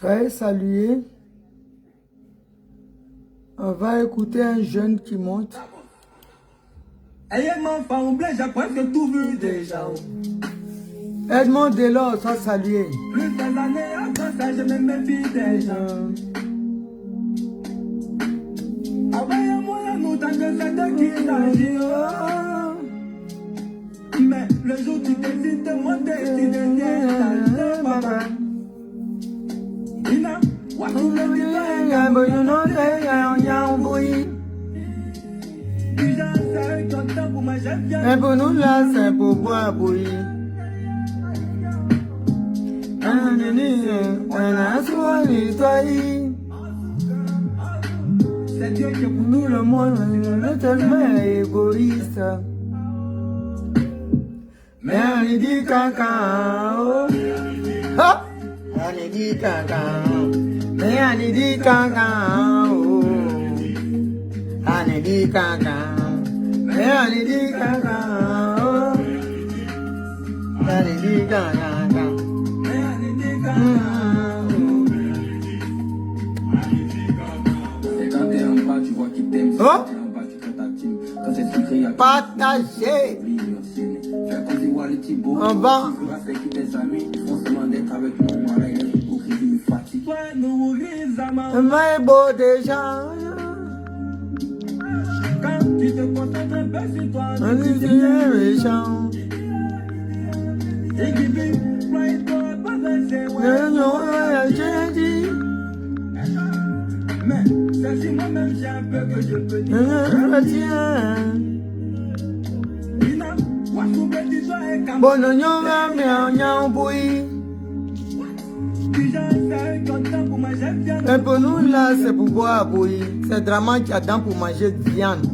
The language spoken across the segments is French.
Soyez salués. On va écouter un jeune qui monte. Edmond Delors, sois salué. Mais le jour tu décides de monter, tu deviens papa. Un pour nous là, c'est pour boire bouillir. C'est Dieu qui pour Nous le monde est tellement égoïste. Mais on y dit cacao. Hop! On y dit cacao. Mais on y dit cacao. On y dit cacao. Mais on y dit cacao. On y dit cacao. Oh! Partagez! On va. Mais beau déjà. Quand tu te concentres un peu sur toi, On dit que c'est méchant. mais c'est si moi-même j'ai un peu que je peux dire. Bon, on y va, mais on y a un bruit. Et pour nous là, c'est pour boire bouillir. C'est vraiment qui attend pour manger de viande.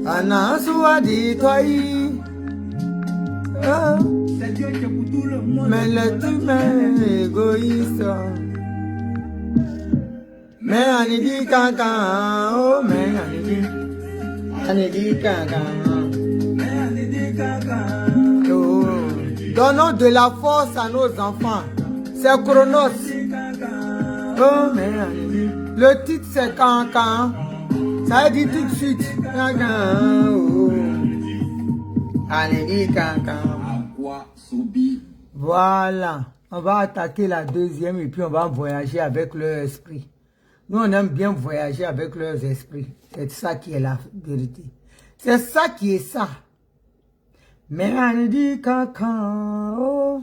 Anna soit dit toi. C'est Dieu qui pour tout le monde. Mais l'être humain est égoïste. Mais on y dit caca, oh, mais on y dit caca. Oh. Donnons de la force à nos enfants. C'est Chronos. Oh, mais le titre c'est Cancan. Ça dit tout de suite. Cancan. Oh. Allez, dit Cancan. Voilà. On va attaquer la deuxième et puis on va voyager avec leur esprit. Nous, on aime bien voyager avec leurs esprits. C'est ça qui est la vérité. C'est ça qui est ça. Mais on dit Cancan. Oh.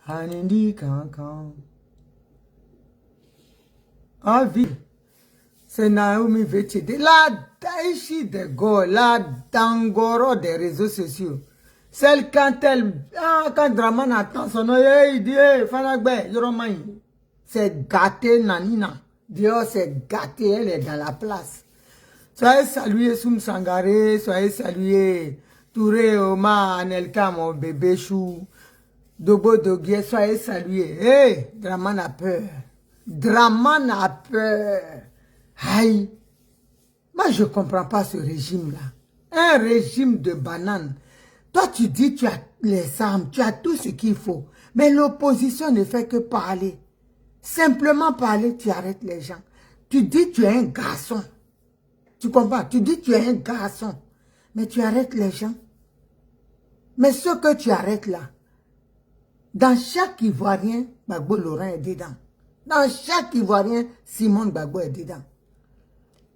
On dit Cancan. Ah, vie. C'est Naomi Vetide. La Daichi de Go, la Dangoro des réseaux sociaux. Celle quand elle... Ah, quand Draman attend son oeil, il dit, hey, Fanagbe, Yoromai. C'est gâté, Nanina. Dieu, c'est gâté, elle est dans la place. Soyez salués, Soum Sangaré. Soyez salués, Touré, Oma, Anelka, mon bébé chou. Dobo Doguier, soyez salués. Hey, Draman a peur. Draman a peur. Aïe. Moi, je ne comprends pas ce régime-là. Un régime de bananes. Toi, tu dis tu as les armes, tu as tout ce qu'il faut. Mais l'opposition ne fait que parler. Simplement parler, tu arrêtes les gens. Tu dis tu es un garçon. Tu comprends? Tu dis tu es un garçon. Mais tu arrêtes les gens. Mais ce que tu arrêtes là, dans chaque Ivoirien, Gbagbo Laurent est dedans. Dans chaque Ivoirien, Simone Gbagbo est dedans.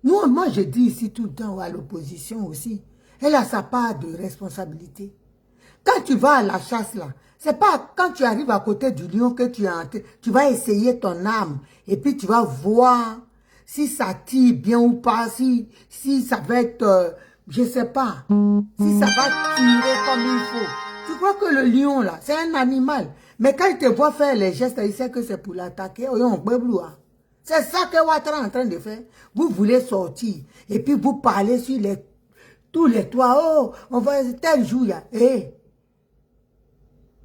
Nous, moi, je dis ici tout le temps à l'opposition aussi, elle a sa part de responsabilité. Quand tu vas à la chasse là, c'est pas quand tu arrives à côté du lion que tu vas essayer ton arme et puis tu vas voir si ça tire bien ou pas, si ça va être, je sais pas, si ça va tirer comme il faut. Tu crois que le lion là, c'est un animal. Mais quand il te voit faire les gestes, il sait que c'est pour l'attaquer. C'est ça que Ouattara est en train de faire. Vous voulez sortir et puis vous parlez sur tous les toits. Oh, on va tel jour. Hey.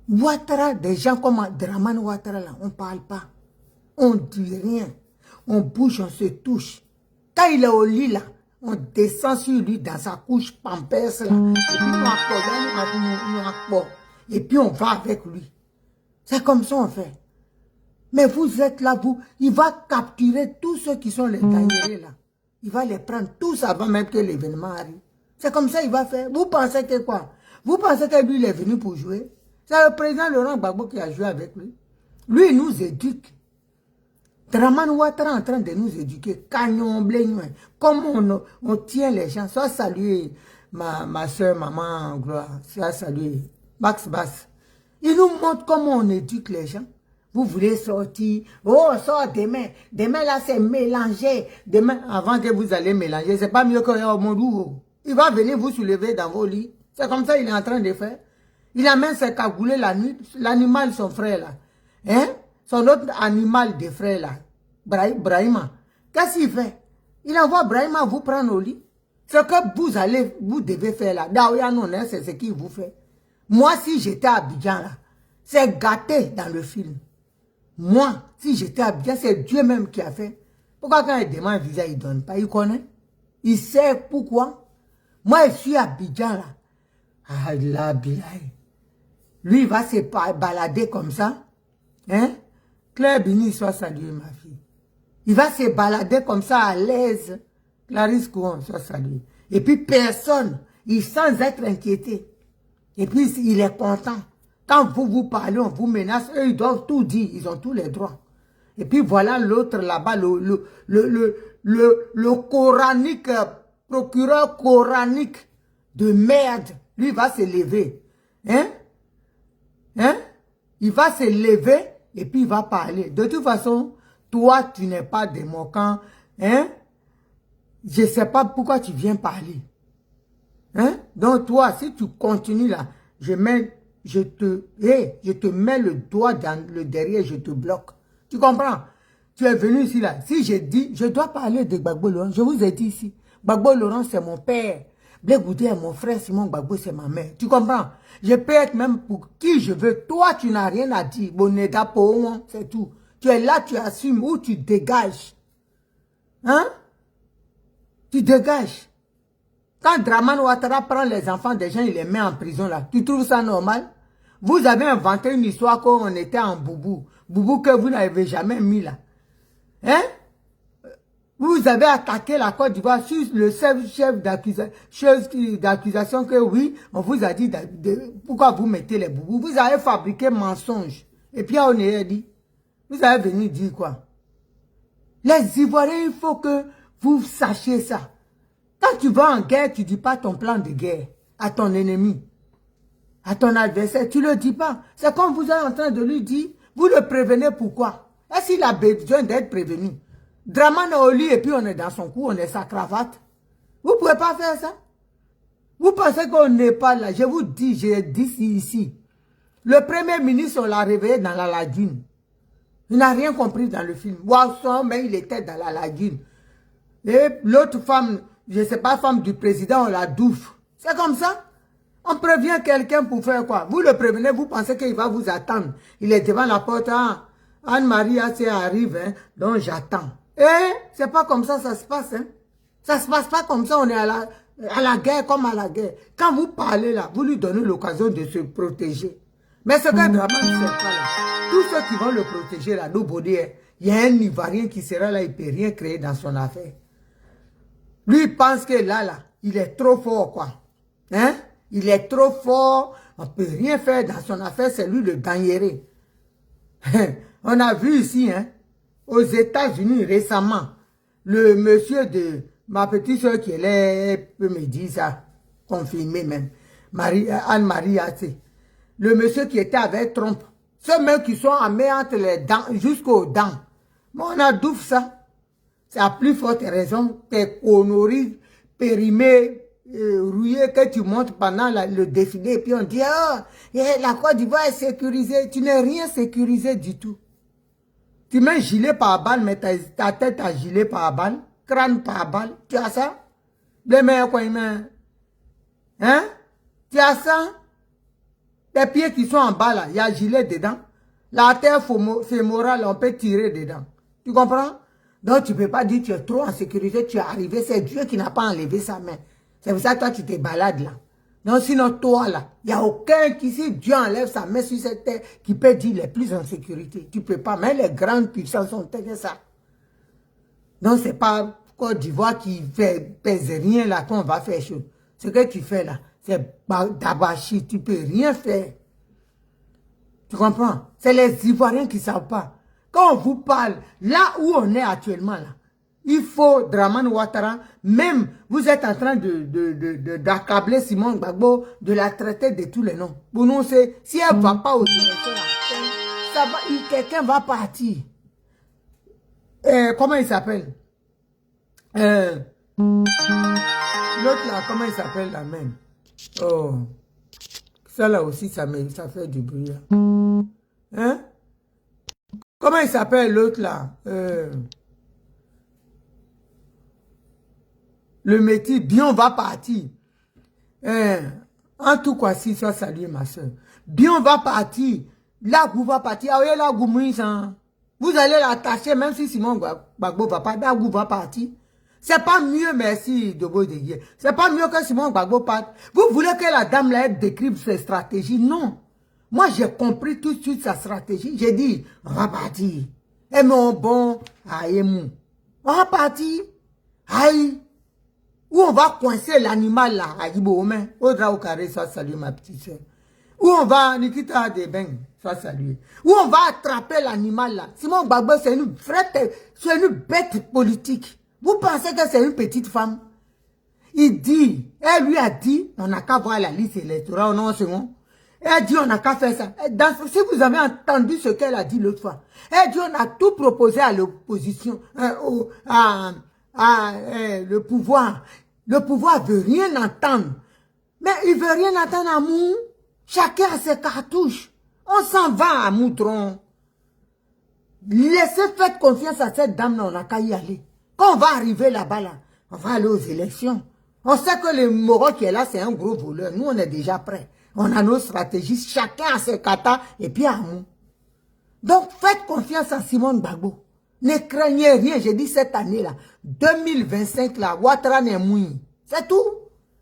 Ouattara, des gens comme Draman Ouattara là, on ne parle pas. On ne dit rien. On bouge, on se touche. Quand il est au lit là, on descend sur lui dans sa couche pampers là. Et puis on va avec lui. C'est comme ça on fait. Mais vous êtes là, il va capturer tous ceux qui sont les dangereux là. Il va les prendre tous avant même que l'événement arrive. C'est comme ça qu'il va faire. Vous pensez que quoi? Vous pensez que lui, il est venu pour jouer? C'est le président Laurent Gbagbo qui a joué avec lui. Lui, il nous éduque. Dramane Ouattara est en train de nous éduquer. Comment on tient les gens. Soit saluer ma soeur, maman, Gloire. Soit saluer Max Bass. Il nous montre comment on éduque les gens. Vous voulez sortir. Oh, sort demain. Demain, là, c'est mélangé. Demain, avant que vous allez mélanger, c'est pas mieux que Mondou. Il va venir vous soulever dans vos lits. C'est comme ça qu'il est en train de faire. Il amène ses cagoulés la nuit. L'animal, son frère, là. Hein? Son autre animal de frère, là. Brahima. Qu'est-ce qu'il fait? Il envoie Brahima vous prendre au lit. Ce que vous devez faire là. Daouya non, c'est ce qu'il vous fait. Moi, si j'étais à Abidjan, là, c'est gâté dans le film. Moi, si j'étais à Abidjan, c'est Dieu même qui a fait. Pourquoi quand il demande un visa, il ne donne pas? Il connaît. Il sait pourquoi. Moi, je suis à Abidjan, là. Ah, là, lui, il va se balader comme ça. Hein? Claire Bini, soit saluée, ma fille. Il va se balader comme ça à l'aise. Clarisse Kouon, soit saluée. Et puis personne, sans être inquiété. Et puis il est content. Quand vous parlez, on vous menace, eux ils doivent tout dire, ils ont tous les droits. Et puis voilà l'autre là-bas, le coranique, procureur coranique de merde, lui va se lever. Hein? Hein? Il va se lever et puis il va parler. De toute façon, toi, tu n'es pas de mon camp. Hein? Je ne sais pas pourquoi tu viens parler. Hein? Donc toi, si tu continues là, je te mets le doigt dans le derrière, je te bloque. Tu comprends? Tu es venu ici là. Si je dis, je dois parler de Gbagbo Laurent, je vous ai dit ici. Gbagbo Laurent, c'est mon père. Blé Goudé est mon frère, Simon Gbagbo, c'est ma mère. Tu comprends? Je peux être même pour qui je veux. Toi, tu n'as rien à dire. Boneda pour c'est tout. Tu es là, tu assumes ou tu dégages. Hein? Tu dégages. Quand Dramane Ouattara prend les enfants des gens, il les met en prison là. Tu trouves ça normal? Vous avez inventé une histoire qu'on était en boubou. Boubou que vous n'avez jamais mis là. Hein? Vous avez attaqué la Côte d'Ivoire sur le chef d'accusation que oui, on vous a dit pourquoi vous mettez les boubous. Vous avez fabriqué mensonge. Et puis on est dit, vous avez venu dire quoi? Les Ivoiriens, il faut que vous sachiez ça. Quand tu vas en guerre, tu ne dis pas ton plan de guerre à ton ennemi, à ton adversaire. Tu ne le dis pas. C'est comme vous êtes en train de lui dire, vous le prévenez pourquoi? Est-ce qu'il a besoin d'être prévenu? Dramane est au lit et puis on est dans son cou, on est sa cravate. Vous ne pouvez pas faire ça. Vous pensez qu'on n'est pas là. Je vous dis, j'ai dit ici. Le premier ministre, on l'a réveillé dans la lagune. Il n'a rien compris dans le film. Wasson, mais il était dans la lagune. Et l'autre femme, je ne sais pas, femme du président, on la douffe. C'est comme ça. On prévient quelqu'un pour faire quoi? Vous le prévenez, vous pensez qu'il va vous attendre. Il est devant la porte. Ah, Anne-Marie arrive, hein, donc j'attends. C'est pas comme ça se passe. Hein. Ça se passe pas comme ça, on est à la guerre comme à la guerre. Quand vous parlez là, vous lui donnez l'occasion de se protéger. Mais ce que Dramane ne sait pas là, tous ceux qui vont le protéger là, nobody, il y a un Ivoirien qui sera là, il ne peut rien créer dans son affaire. Lui, il pense que là, il est trop fort, quoi. Hein? Il est trop fort, on ne peut rien faire dans son affaire, c'est lui le gagnéré. On a vu ici, hein, aux États-Unis récemment, le monsieur de ma petite soeur qui peut me dire ça, confirmé même, Anne-Marie Atsé. Le monsieur qui était avec Trump, ceux mêmes qui sont armés entre les dents, jusqu'aux dents. Mais on a double ça. C'est à plus forte raison, tes conneries périmées, rouillées que tu montes pendant le défilé. Et puis on dit, ah, la Côte d'Ivoire est sécurisée. Tu n'es rien sécurisé du tout. Tu mets gilet par balle, mais ta tête a gilet par balle, crâne par balle. Tu as ça? Les meilleurs quoi, hein? Tu as ça? Les pieds qui sont en bas là, il y a gilet dedans. La terre fémorale, on peut tirer dedans. Tu comprends? Donc tu ne peux pas dire que tu es trop en sécurité, tu es arrivé, c'est Dieu qui n'a pas enlevé sa main. C'est pour ça que toi tu te balades là. Non, sinon, toi, là, il n'y a aucun qui, si Dieu enlève sa main sur cette terre, qui peut dire les plus en sécurité. Tu ne peux pas. Mais les grandes puissances sont que ça. Non, c'est pas Côte d'Ivoire qui pèse rien là qu'on va faire chose. Ce que tu fais là, c'est dabachi. Tu ne peux rien faire. Tu comprends? C'est les Ivoiriens qui ne savent pas. Quand on vous parle, là où on est actuellement, là, il faut Dramane Ouattara, même vous êtes en train d'accabler Simon Gbagbo, de la traiter de tous les noms. Pour nous, c'est si elle ne va pas au élections, quelqu'un va partir. Comment il s'appelle? L'autre là, comment il s'appelle la même? Oh, ça là aussi, ça fait du bruit. Hein? Comment il s'appelle l'autre là? Le métier, Bion va partir. En tout cas, si ça salue ma soeur. Bion va partir. Lagou va partir. Ah oui, Lagou Moïse. Vous allez l'attacher, même si Simon Gbagbo va pas. Lagou va partir. C'est pas mieux, merci, Dobo de Gué. C'est pas mieux que Simon Gbagbo parte. Vous voulez que la dame là décrive ses stratégies? Non. Moi, j'ai compris tout de suite sa stratégie. J'ai dit, on va partir. Et mon bon, aïe, on va partir. Aïe. Où on va coincer l'animal là, à Iboumé, au drap au carré, soit salué ma petite soeur. Où on va, Nikita Deben, soit salué. Où on va attraper l'animal là. Simon Gbagbo, c'est une bête politique. Vous pensez que c'est une petite femme? Il dit, elle lui a dit, on n'a qu'à voir la liste électorale, non, c'est bon. Elle dit, on n'a qu'à faire ça. Si vous avez entendu ce qu'elle a dit l'autre fois, elle dit, on a tout proposé à l'opposition, le pouvoir. Le pouvoir veut rien entendre. Mais il veut rien entendre à Mou. Chacun a ses cartouches. On s'en va à Moutron. Laissez faire confiance à cette dame-là, on n'a qu'à y aller. Quand on va arriver là-bas, là, on va aller aux élections. On sait que le Moro qui est là, c'est un gros voleur. Nous, on est déjà prêts. On a nos stratégies. Chacun a ses katas et puis à Mou. Donc, faites confiance à Simon Gbagbo. Ne craignez rien, j'ai dit cette année-là, 2025 là, Ouattara n'est mouillé. C'est tout.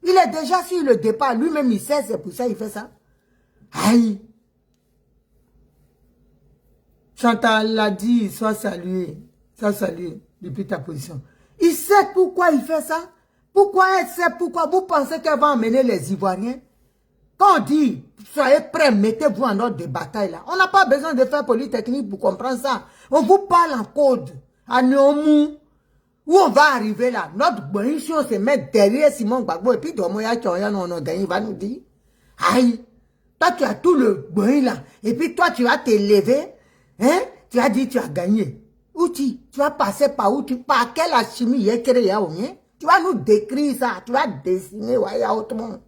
Il est déjà sur le départ, lui-même il sait, c'est pour ça qu'il fait ça. Aïe. Chantal l'a dit, sois salué depuis ta position. Il sait pourquoi il fait ça. Pourquoi elle sait pourquoi vous pensez qu'elle va emmener les Ivoiriens? Quand on dit, soyez prêts, mettez-vous en ordre de bataille là. On n'a pas besoin de faire polytechnique pour comprendre ça. On vous parle en code, à Néomou, où on va arriver là. Notre bonne si on se met derrière Simon Gbagbo et puis Domoya Tchoya, on a gagné, il va nous dire, aïe, toi tu as tout le bon là, et puis toi tu vas te lever, hein, tu as dit tu as gagné. Où tu vas passer par où, par quelle alchimie il y a créé au mien? Tu vas nous décrire ça, tu vas dessiner, ouais, autrement.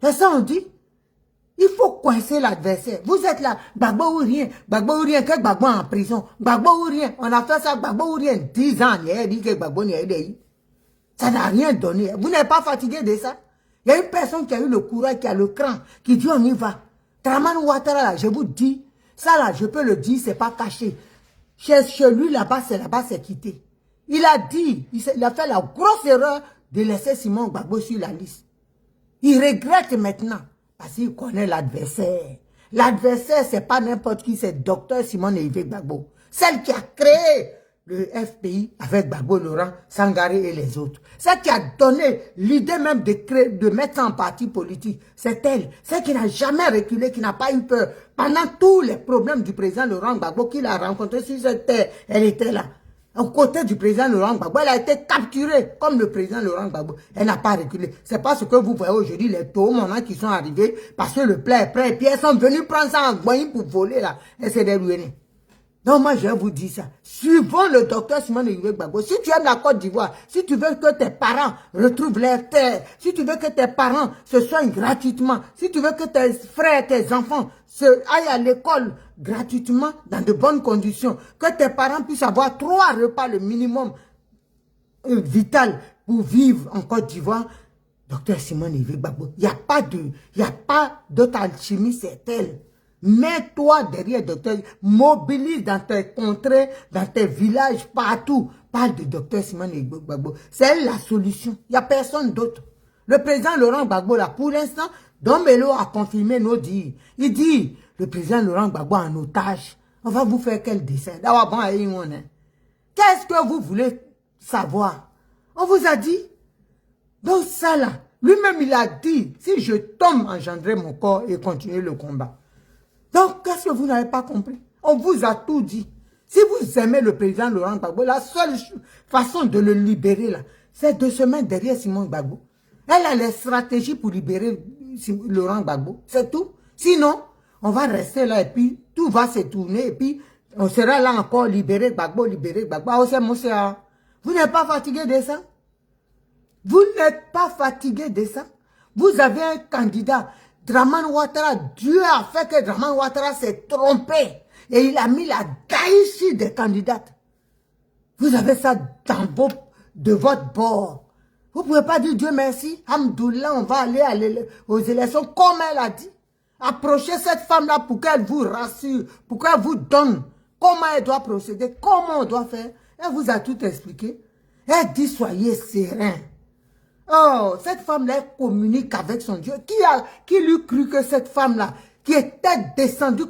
C'est ça on dit. Il faut coincer l'adversaire. Vous êtes là, Gbagbo ou rien, que Gbagbo en prison, Gbagbo ou rien. On a fait ça, Gbagbo ou rien, 10 ans, il a dit que Gbagbo n'y a eu. Ça n'a rien donné. Vous n'êtes pas fatigué de ça? Il y a une personne qui a eu le courage, qui a le cran, qui dit on y va. Dramane Ouattara, là, je vous dis, ça là, je peux le dire, c'est pas caché. Chez lui, là-bas, c'est quitté. Il a dit, il a fait la grosse erreur de laisser Simon Gbagbo sur la liste. Il regrette maintenant. Parce qu'il connaît l'adversaire. L'adversaire, c'est pas n'importe qui, c'est Dr Simone Yves Gbagbo. Celle qui a créé le FPI avec Gbagbo, Laurent, Sangaré et les autres. Celle qui a donné l'idée même de mettre en parti politique. C'est elle. Celle qui n'a jamais reculé, qui n'a pas eu peur. Pendant tous les problèmes du président Laurent Gbagbo qu'il a rencontré sur cette terre, elle était là. Aux côtés du président Laurent Gbagbo, elle a été capturée comme le président Laurent Gbagbo. Elle n'a pas reculé. C'est pas ce que vous voyez aujourd'hui, les taux maintenant qui sont arrivés, parce que le plat est prêt, et puis elles sont venues prendre ça en Guaï pour voler là. Et c'est des ruinés. Donc moi je vous dis ça. Suivons le docteur Simone Yves Gbagbo. Si tu aimes la Côte d'Ivoire, si tu veux que tes parents retrouvent leur terre, si tu veux que tes parents se soignent gratuitement, si tu veux que tes frères, tes enfants aillent à l'école gratuitement, dans de bonnes conditions, que tes parents puissent avoir 3 repas le minimum vital pour vivre en Côte d'Ivoire, docteur Simone Yves Gbagbo, il n'y a pas d'autre alchimie, c'est elle. Mets-toi derrière docteur, mobilise dans tes contrées, dans tes villages, partout. Parle de docteur Simone Gbagbo. C'est la solution. Il n'y a personne d'autre. Le président Laurent Gbagbo, là, pour l'instant, Dombello a confirmé nos dires. Il dit, le président Laurent Gbagbo en otage. On va vous faire quel dessin? Qu'est-ce que vous voulez savoir? On vous a dit. Donc ça là, lui-même il a dit, si je tombe, engendrer mon corps et continuer le combat. Donc qu'est-ce que vous n'avez pas compris? On vous a tout dit. Si vous aimez le président Laurent Gbagbo, la seule façon de le libérer là, c'est de se mettre derrière Simon Gbagbo. Elle a les stratégies pour libérer Laurent Gbagbo, c'est tout. Sinon, on va rester là et puis tout va se tourner et puis on sera là encore libérer Gbagbo, libérer Gbagbo. Vous n'êtes pas fatigué de ça? Vous n'êtes pas fatigué de ça? Vous avez un candidat, Dramane Ouattara. Dieu a fait que Dramane Ouattara s'est trompé. Et il a mis la Daïchi des candidates. Vous avez ça de votre bord. Vous ne pouvez pas dire Dieu merci. Hamdoullah, on va aller aux élections comme elle a dit. Approchez cette femme-là pour qu'elle vous rassure, pour qu'elle vous donne comment elle doit procéder, comment on doit faire. Elle vous a tout expliqué. Elle dit soyez serein. Oh, cette femme-là communique avec son Dieu. Qui lui crut que cette femme-là, qui était descendue,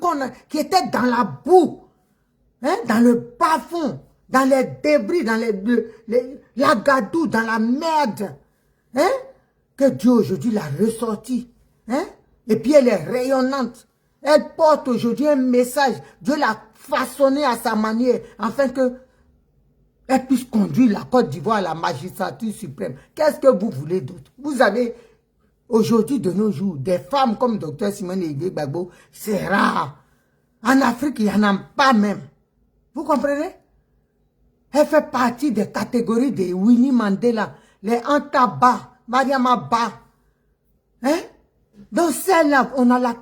qui était dans la boue, hein, dans le bas-fond, dans les débris, dans la gadoue, dans la merde, hein, que Dieu aujourd'hui l'a ressortie, hein, et puis elle est rayonnante. Elle porte aujourd'hui un message. Dieu l'a façonné à sa manière, afin que elle puisse conduire la Côte d'Ivoire à la magistrature suprême. Qu'est-ce que vous voulez d'autre? Vous avez aujourd'hui, de nos jours, des femmes comme Dr Simone Gbagbo, c'est rare. En Afrique, il n'y en a pas même. Vous comprenez? Elle fait partie des catégories de Winnie Mandela, les Anta Ba, Mariama Ba. Hein? Donc celle-là, on a la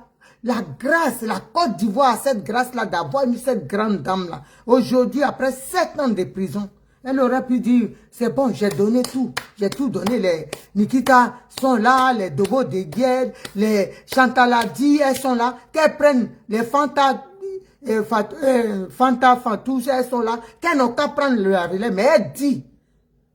grâce, la Côte d'Ivoire, cette grâce-là d'avoir eu cette grande dame-là. Aujourd'hui, après 7 ans de prison, elle aurait pu dire, c'est bon, j'ai donné tout. J'ai tout donné. Les Nikita sont là, les Dogo de Gued, les Chantaladi, elles sont là. Qu'elles prennent les Fanta Fatou, elles sont là. Qu'elles n'ont qu'à prendre le relais. Mais elle dit,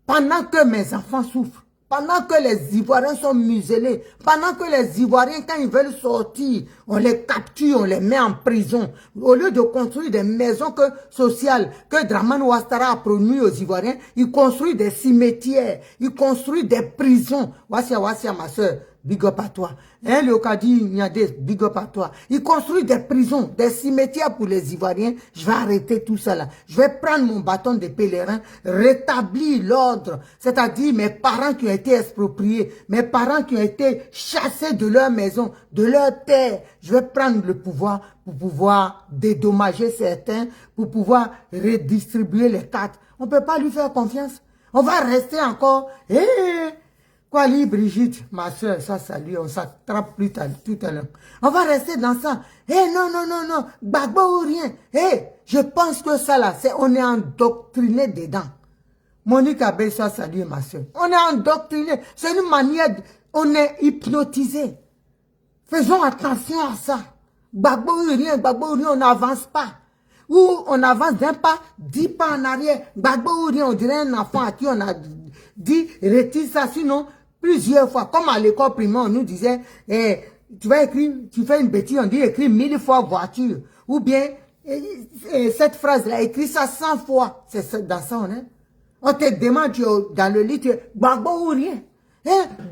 pendant que mes enfants souffrent, pendant que les Ivoiriens sont muselés, pendant que les Ivoiriens, quand ils veulent sortir, on les capture, on les met en prison. Au lieu de construire des maisons sociales que Dramane Ouattara a promues aux Ivoiriens, ils construisent des cimetières, ils construisent des prisons. Wassia, ma soeur, big up à toi. Hein, le Kadi Niadé, big up à toi. Ils construisent des prisons, des cimetières pour les Ivoiriens. Je vais arrêter tout ça là. Je vais prendre mon bâton de pèlerin, rétablir l'ordre. C'est-à-dire mes parents qui ont été expropriés, mes parents qui ont été chassés de leur maison, de leur terre. Je vais prendre le pouvoir pour pouvoir dédommager certains, pour pouvoir redistribuer les cartes. On ne peut pas lui faire confiance. On va rester encore... Quoi, Brigitte, ma soeur, ça salut, on s'attrape tout à l'heure. On va rester dans ça. Non, Gbagbo ou rien. Je pense que ça là, on est endoctriné dedans. Monique Abbé, ça salut, ma soeur. On est endoctriné. C'est une manière, on est hypnotisé. Faisons attention à ça. Gbagbo ou rien, on n'avance pas. Ou on avance d'un pas, 10 pas en arrière. Gbagbo ou rien, on dirait un enfant à qui on a dit, retire ça, sinon, plusieurs fois, comme à l'école primaire, on nous disait, tu vas écrire, tu fais une bêtise, on dit écrire 1000 fois voiture. Ou bien, cette phrase-là, écris ça 100 fois. C'est dans ça, on est. On te demande dans le lit, Gbagbo ou rien.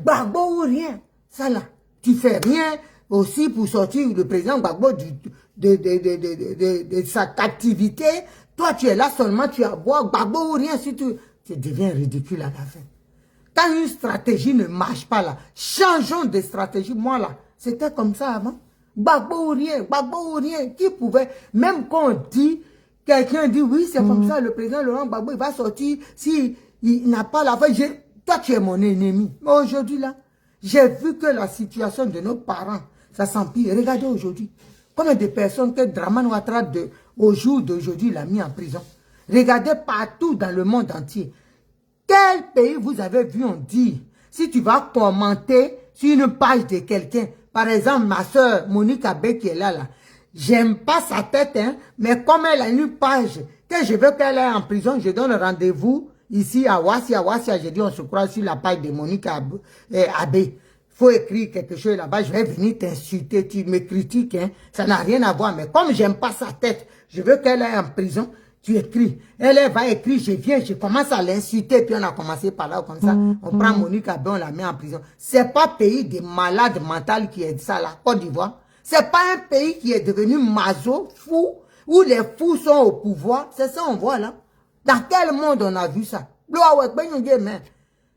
Gbagbo ou rien. Ça là, tu fais rien aussi pour sortir le président Gbagbo de sa captivité. Toi, tu es là seulement, tu as boire Gbagbo ou rien, si tu deviens ridicule à la fin. Quand une stratégie ne marche pas là, changeons de stratégie. Moi là, c'était comme ça avant. Gbagbo ou rien, qui pouvait, même quand on dit, quelqu'un dit oui, c'est comme ça, le président Laurent Gbagbo, il va sortir, s'il n'a pas la fin, toi tu es mon ennemi. Mais aujourd'hui là, j'ai vu que la situation de nos parents, ça s'empire. Regardez aujourd'hui, combien de personnes que Dramane Ouattara au jour d'aujourd'hui l'a mis en prison. Regardez partout dans le monde entier. Quel pays vous avez vu on dit, si tu vas commenter sur une page de quelqu'un, par exemple ma soeur Monique Abbé qui est là, j'aime pas sa tête, hein, mais comme elle a une page, que je veux qu'elle aille en prison, je donne rendez-vous ici à Wassia, j'ai dit, on se croit sur la page de Monique Abbé. Faut écrire quelque chose là-bas, je vais venir t'insulter, tu me critiques, hein. Ça n'a rien à voir, mais comme j'aime pas sa tête, je veux qu'elle aille en prison, tu écris. Elle va écrire, je viens, je commence à l'insulter, puis on a commencé par là, comme ça, on prend Monique Abbé, on la met en prison. C'est pas pays des malades mentales qui est ça, la Côte d'Ivoire. C'est pas un pays qui est devenu maso, fou, où les fous sont au pouvoir. C'est ça on voit là. Dans quel monde on a vu ça?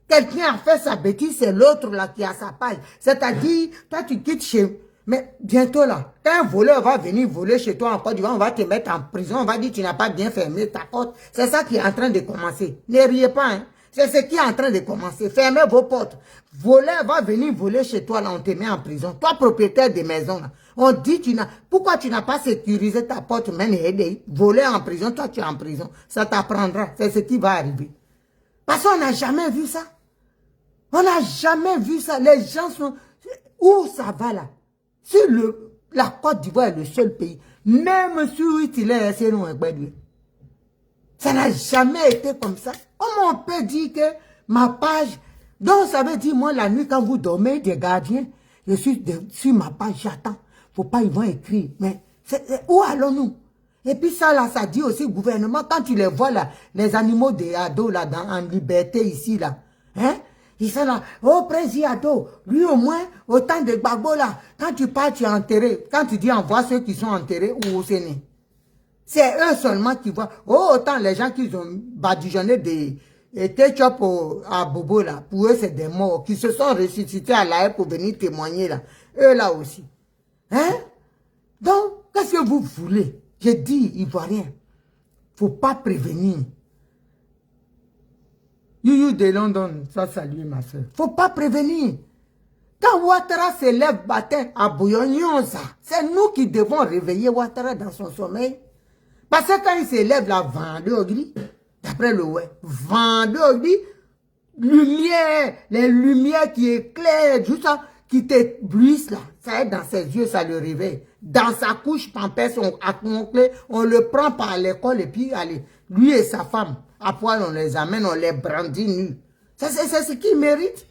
Quelqu'un a fait sa bêtise, c'est l'autre là qui a sa page. C'est-à-dire, toi tu quittes chez... Mais bientôt là, quand un voleur va venir voler chez toi en Côte d'Ivoire, on va te mettre en prison, on va dire que tu n'as pas bien fermé ta porte. C'est ça qui est en train de commencer. Ne riez pas, hein. C'est ce qui est en train de commencer. Fermez vos portes. Voleur va venir voler chez toi, là, on te met en prison. Toi, propriétaire des maisons, là, on dit, pourquoi tu n'as pas sécurisé ta porte, même aider? Voler en prison, toi, tu es en prison. Ça t'apprendra. C'est ce qui va arriver. Parce qu'on n'a jamais vu ça. On n'a jamais vu ça. Les gens sont... Où ça va là? Sur la Côte d'Ivoire est le seul pays. Même sur Italie, c'est nous, ça n'a jamais été comme ça. Comment on peut dire que ma page... Donc, ça veut dire, moi, la nuit, quand vous dormez, des gardiens, je suis sur ma page, j'attends. Faut pas, ils vont écrire. Mais où allons-nous? Et puis ça, là, ça dit aussi, gouvernement, quand tu les vois, là, les animaux des ados, là, en liberté, ici, là, hein? Ils sont là, oh, président, lui au moins, autant de Gbagbo, là, quand tu pars, tu es enterré. Quand tu dis, envoie ceux qui sont enterrés ou au Séné. C'est eux seulement qui voient. Oh, autant les gens qui ont badigeonné des ketchup à Bobo, là, pour eux, c'est des morts, qui se sont ressuscités à la haie pour venir témoigner, là. Eux, là aussi. Hein? Donc, qu'est-ce que vous voulez? J'ai dit, Ivoirien, faut pas prévenir. You de London, ça salue ma soeur. Faut pas prévenir. Quand Ouattara se lève matin à Bouillon-Nyonza, c'est nous qui devons réveiller Ouattara dans son sommeil. Parce que quand il se lève là, vendredi, d'après le web, vendredi, lumière, les lumières qui éclairent, tout ça, qui te bruissent là, ça est dans ses yeux, ça le réveille. Dans sa couche pampers, on le prend par l'école et puis allez, lui et sa femme, à poil on les amène, on les brandit nus. C'est ce qu'ils méritent.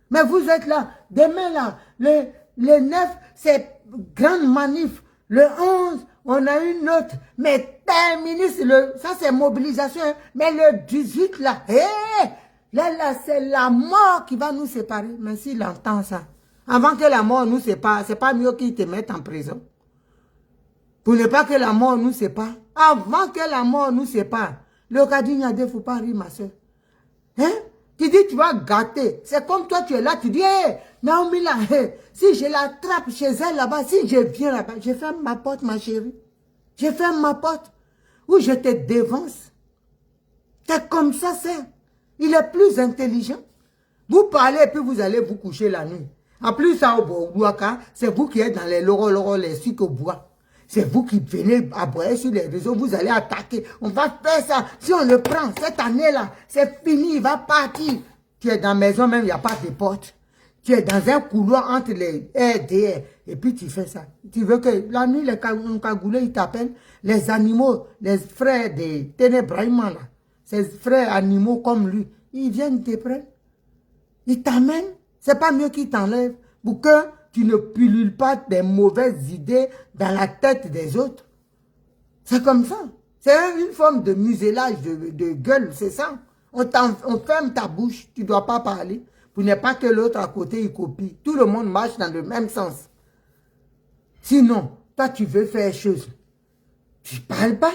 Mais vous êtes là, demain là, le 9, c'est grande manif, le 11, on a une autre, mais terminus, ça c'est mobilisation, mais le 18 là, là c'est la mort qui va nous séparer, mais s'il entend ça, avant que la mort nous sépare, c'est pas mieux qu'il te mette en prison, pour ne pas que la mort nous sépare, avant que la mort nous sépare, le Kadigna ne faut pas rire ma soeur, hein? Tu dis, tu vas gâter. C'est comme toi, tu es là, tu dis, hé, Naomi là, si je l'attrape chez elle là-bas, si je viens là-bas, je ferme ma porte, ma chérie. Je ferme ma porte. Ou je te dévance. C'est comme ça, c'est. Il est plus intelligent. Vous parlez et puis vous allez vous coucher la nuit. En plus, ça, au Bouaka, c'est vous qui êtes dans les loro, les sucres au bois. C'est vous qui venez aboyer sur les réseaux, vous allez attaquer. On va faire ça. Si on le prend, cette année-là, c'est fini, il va partir. Tu es dans la maison même, il n'y a pas de porte. Tu es dans un couloir entre les RDR. Et puis tu fais ça. Tu veux que la nuit, les cagoulés, ils t'appellent. Les animaux, les frères de Ténébraïman, là. Ces frères animaux comme lui, ils viennent te prendre. Ils t'amènent. C'est pas mieux qu'ils t'enlèvent. Pour que tu ne pullules pas des mauvaises idées dans la tête des autres. C'est comme ça. C'est une forme de musellage de gueule, c'est ça. On ferme ta bouche, tu ne dois pas parler, pour ne pas que l'autre à côté il copie. Tout le monde marche dans le même sens. Sinon, toi tu veux faire chose. Tu ne parles pas.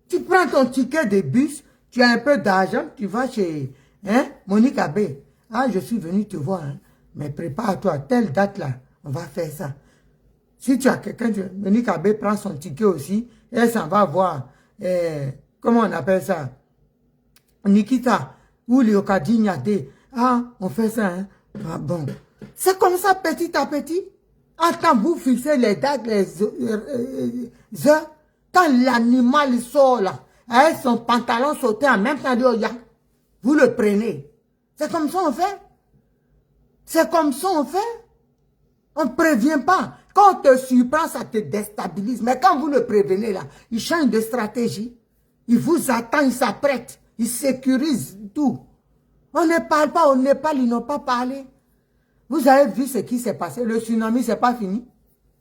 Tu prends ton ticket de bus, tu as un peu d'argent, tu vas chez Monique Abbé. Ah, je suis venu te voir, hein. Mais prépare-toi, telle date là, on va faire ça. Si tu as quelqu'un, Monique Abbé prend son ticket aussi, et elle s'en va voir, comment on appelle ça, Nikita, ou Léocadie Niadé. Ah, on fait ça, hein. Ah bon. C'est comme ça, petit à petit. Quand vous fixez les dates, les heures, quand l'animal sort là, avec son pantalon sauté en même temps, vous le prenez. C'est comme ça on fait. C'est comme ça on fait. On ne prévient pas. Quand on te surprend, ça te déstabilise. Mais quand vous le prévenez là, il change de stratégie. Il vous attend, il s'apprête. Ils sécurisent tout. On ne parle pas, au Népal, ils n'ont pas parlé. Vous avez vu ce qui s'est passé, le tsunami, c'est pas fini.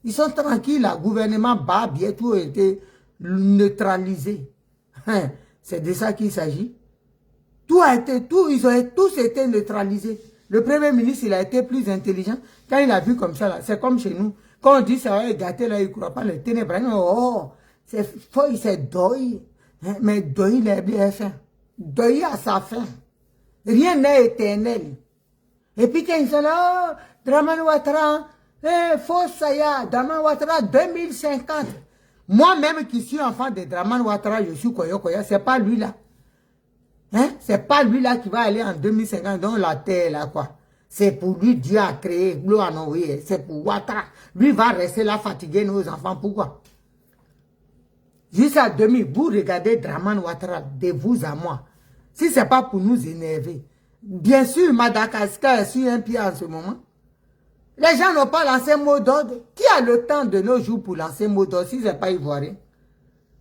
Ils sont tranquilles, le gouvernement bat bien, tout a été neutralisé. C'est de ça qu'il s'agit. Ils ont tous été neutralisés. Le premier ministre, il a été plus intelligent. Quand il a vu comme ça, c'est comme chez nous. Quand on dit ça va gâter, là, il ne croit pas les ténèbres. Oh, c'est faux, c'est deuil. Mais deuil, il est bien fait. Deuil à sa fin. Rien n'est éternel. Et puis quand ils sont là, oh, Draman Ouattara, faux Saya, Draman Ouattara 2050. Moi-même qui suis enfant de Draman Ouattara, je suis Koyo, c'est pas lui là. Hein? C'est pas lui là qui va aller en 2050 dans la terre là quoi. C'est pour lui Dieu a créé, l'eau a envoyé, c'est pour Ouattara. Lui va rester là fatiguer nos enfants, pourquoi? Jusqu'à 2000, vous regardez Draman Ouattara, de vous à moi. Si c'est pas pour nous énerver. Bien sûr, Madagascar est sur un pied en ce moment. Les gens n'ont pas lancé mot d'ordre. Qui a le temps de nos jours pour lancer mot d'ordre si ce n'est pas ivoirien?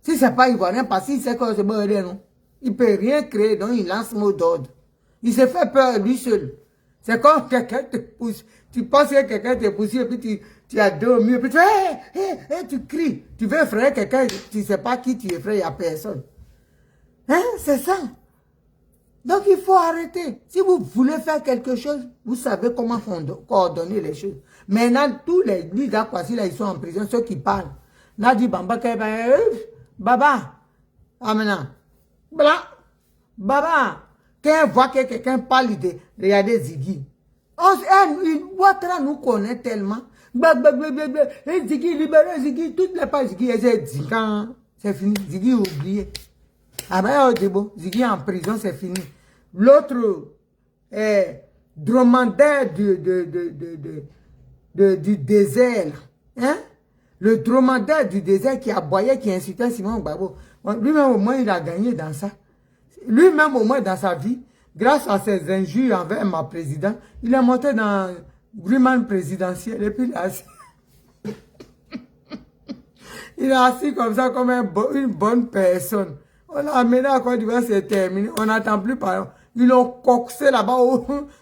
Si ce n'est pas ivoirien, parce qu'il sait que c'est bon, non? Il ne peut rien créer, donc il lance mot d'ordre. Il se fait peur lui seul. C'est comme quelqu'un te pousse. Tu penses que quelqu'un te pousse et puis tu as deux murs, puis tu cries. Tu veux effrayer quelqu'un, tu ne sais pas qui tu effraies, il n'y a personne. Hein? C'est ça. Donc il faut arrêter. Si vous voulez faire quelque chose, vous savez comment coordonner les choses. Maintenant, tous les leaders, là, ils sont en prison, ceux qui parlent. Nadi Bamba, Baba, Amena, Bla, Baba, quand on voit que quelqu'un parle de regarder Ziggy, Ouattara nous connaît tellement. Ziggy, libéré Ziggy, toutes les pages Ziggy, c'est fini, Ziggy oublié. Ah ben, Ziggy en prison, c'est fini. L'autre dromadaire du désert, hein? Le dromadaire du désert qui aboyait, qui incitait Simon Gbagbo. Lui-même, au moins, il a gagné dans ça. Lui-même, au moins, dans sa vie, grâce à ses injures envers ma présidente, il est monté dans l'agreement présidentiel et puis il a assis. Il est assis comme ça, comme une bonne personne. On l'a amené à Côte d'Ivoire, c'est terminé. On n'attend plus par exemple. Ils l'ont coxé là-bas.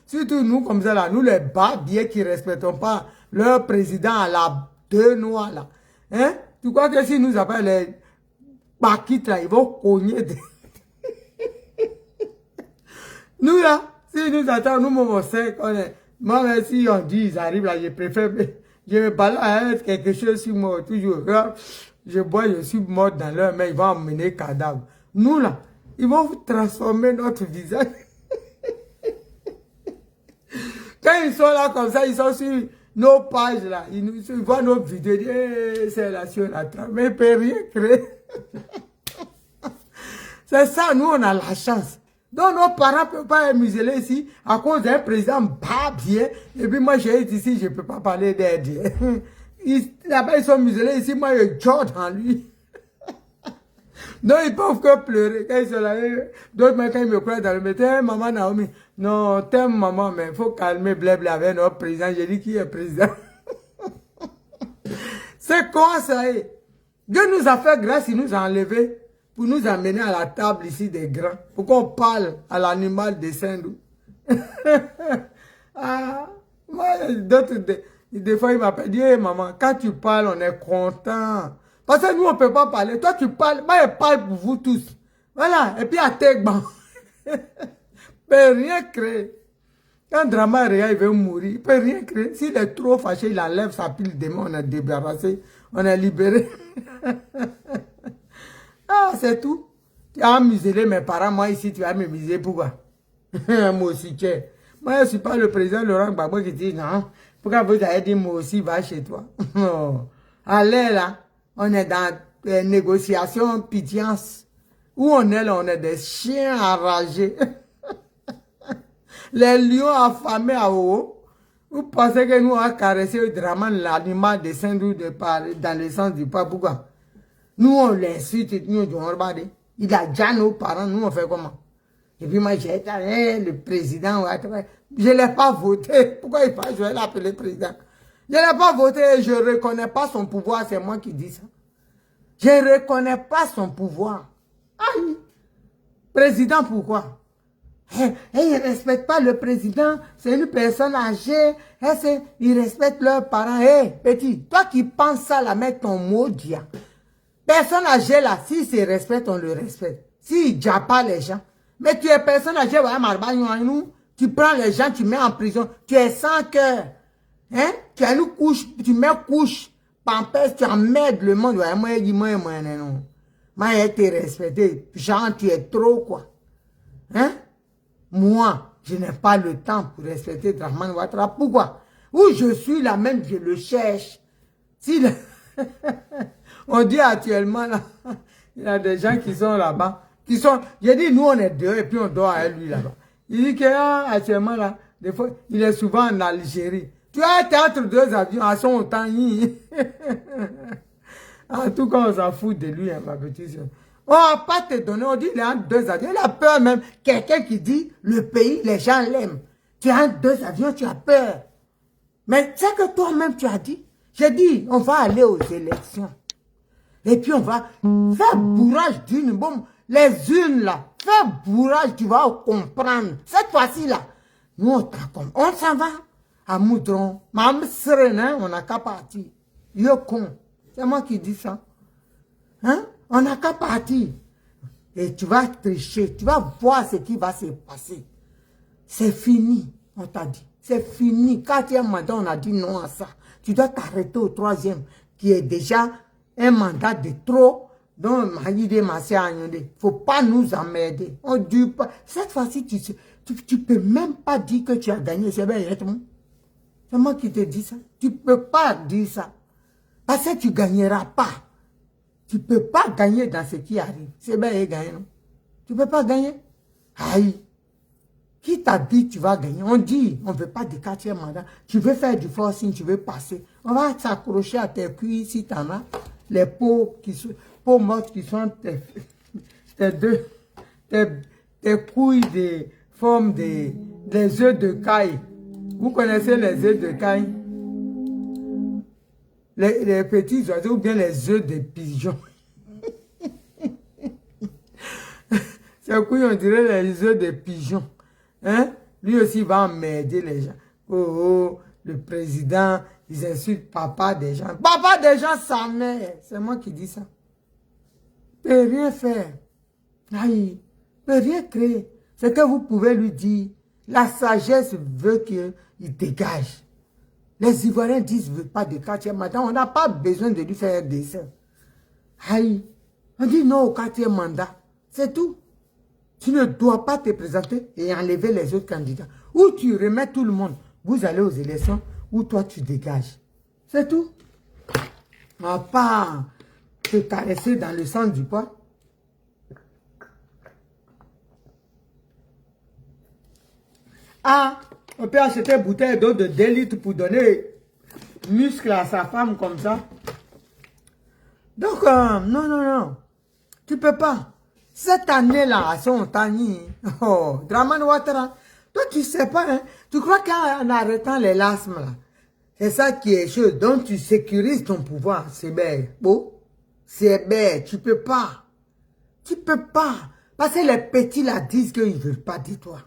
Surtout nous, comme ça, là. Nous, les barbiers qui ne respectons pas leur président à la deux noirs, là. Hein? Tu crois que si nous appellent les paquites, là, ils vont cogner des... Nous, là, si nous attendons, nous, mon sec, on est... Moi, même si on dit, ils arrivent là, je préfère... Je me balade quelque chose sur moi, toujours. Je bois, je suis mort dans leur main, ils vont emmener cadavre. Nous, là, ils vont transformer notre visage. Quand ils sont là comme ça, ils sont sur nos pages, là. Ils voient nos vidéos, ils disent, hey, c'est la sur la trame, mais ils ne peuvent rien créer. C'est ça, nous, on a la chance. Donc, nos parents ne peuvent pas être muselés ici à cause d'un président pas bien. Et puis, moi, j'ai ici, je ne peux pas parler d'aide. Là-bas, ils sont muselés. Ici, moi, je jorde en lui. Donc, ils peuvent que pleurer. Quand ils sont là, d'autres, quand ils me croient dans le métier, maman Naomi, non, t'aimes maman, mais il faut calmer blabla avec notre président. J'ai dit qui est président. C'est quoi ça est? Dieu nous a fait grâce, il nous a enlevés pour nous amener à la table ici des grands. Pour qu'on parle à l'animal des Saint-Loup. Ah, moi, d'autres, des fois, ils m'appellent, dis, hey, maman, quand tu parles, on est content. Parce que nous, on ne peut pas parler. Toi, tu parles, moi, je parle pour vous tous. Voilà, et puis à Tegban. Mais rien créer. Quand Drama Réa, il veut mourir, il ne peut rien créer. S'il est trop fâché, il enlève sa pile de mains, on est débarrassé, on est libéré. Ah, c'est tout. Tu as muselé mes parents, moi ici, tu vas me museler, pourquoi? Moi aussi, tu es. Moi, je ne suis pas le président Laurent Gbagbo qui dit non. Pourquoi vous avez dit moi aussi, va chez toi? Allez là, on est dans les négociations pitiance. Où on est là, on est des chiens enragés. Les lions affamés à haut. Vous pensez que nous avons caressé le drama l'animal de Saint-Loup dans le sens du pas? Pourquoi? Nous, on l'insulte, nous, on regarde. Il a déjà nos parents, nous, on fait comment? Et puis moi, j'ai été, le président, je ne l'ai pas voté. Pourquoi il parle? Je vais l'appeler président. Je ne l'ai pas voté, je ne reconnais pas son pouvoir, c'est moi qui dis ça. Je ne reconnais pas son pouvoir. Aïe! Président, pourquoi? Il ne respecte pas le président, c'est une personne âgée, ils respectent leurs parents. Petit, toi qui penses ça, là, mets ton mot dia. Personne âgée, là, si c'est respect, on le respecte. Si il n'y pas les gens. Mais tu es personne âgée, tu prends les gens, tu mets en prison, tu es sans cœur. Hein? Tu as une couche, tu mets couche, pampers, tu emmerdes le monde. Moi, été respecté. Genre, tu es trop, quoi. Hein? Moi, je n'ai pas le temps pour respecter Dramane Ouattara. Pourquoi? Où je suis là même, je le cherche. Si le... On dit actuellement, là, il y a des gens qui sont là-bas, qui sont... J'ai dit, nous, on est dehors et puis on dort à lui là-bas. Il dit qu'actuellement, là, des fois, il est souvent en Algérie. Tu as été entre deux avions à son temps. En tout cas, on s'en fout de lui, hein, ma petite soeur. On va pas te donner, on dit il est entre deux avions. Il a peur même. Quelqu'un qui dit le pays, les gens l'aiment. Tu es entre deux avions, tu as peur. Mais c'est que toi-même tu as dit. J'ai dit, on va aller aux élections. Et puis on va faire bourrage d'une bombe. Les unes là, faire bourrage, tu vas comprendre. Cette fois-ci là, nous on s'en va à Moudron. Même serein, on n'a qu'à partir. Yo con. C'est moi qui dis ça. Hein? On n'a qu'à partir. Et tu vas tricher. Tu vas voir ce qui va se passer. C'est fini, on t'a dit. C'est fini. Quatrième mandat, on a dit non à ça. Tu dois t'arrêter au troisième, qui est déjà un mandat de trop. Donc, il ne faut pas nous emmerder. On dit pas. Cette fois-ci, tu peux même pas dire que tu as gagné. C'est moi qui te dis ça. Tu peux pas dire ça. Parce que tu ne gagneras pas. Tu ne peux pas gagner dans ce qui arrive. C'est bien gagner, non? Tu ne peux pas gagner. Aïe. Qui t'a dit que tu vas gagner? On dit, on ne veut pas de quatrième mandat. Tu veux faire du forcing, tu veux passer. On va s'accrocher à tes cuisses si tu en as. Les peaux mortes qui sont tes couilles de forme des œufs de caille. Vous connaissez les œufs de caille? Les petits oiseaux ou bien les œufs de pigeons. Ces couilles, on dirait les œufs de pigeons. Hein? Lui aussi va emmerder les gens. Oh, le président, ils insultent papa des gens. Papa des gens, sa mère. C'est moi qui dis ça. Il ne peut rien faire. Aïe, il ne peut rien créer. Ce que vous pouvez lui dire, la sagesse veut qu'il dégage. Les Ivoiriens disent, veut pas de quatrième mandat. On n'a pas besoin de lui faire un dessin. Aïe, on dit non au quatrième mandat. C'est tout. Tu ne dois pas te présenter et enlever les autres candidats. Ou tu remets tout le monde. Vous allez aux élections, ou toi tu dégages. C'est tout. On ne va pas te caresser dans le sens du poids. Ah, on peut acheter une bouteille d'eau de 2 litres pour donner muscle à sa femme comme ça. Donc, non. Tu peux pas. Cette année-là, à son temps, oh, Dramane Ouattara, toi, tu sais pas, hein, tu crois qu'en arrêtant les lasmes, là, c'est ça qui est chaud. Donc, tu sécurises ton pouvoir. C'est bête. Bon, c'est bête. Tu peux pas. Tu peux pas. Parce que les petits, là, disent qu'ils ne veulent pas de toi.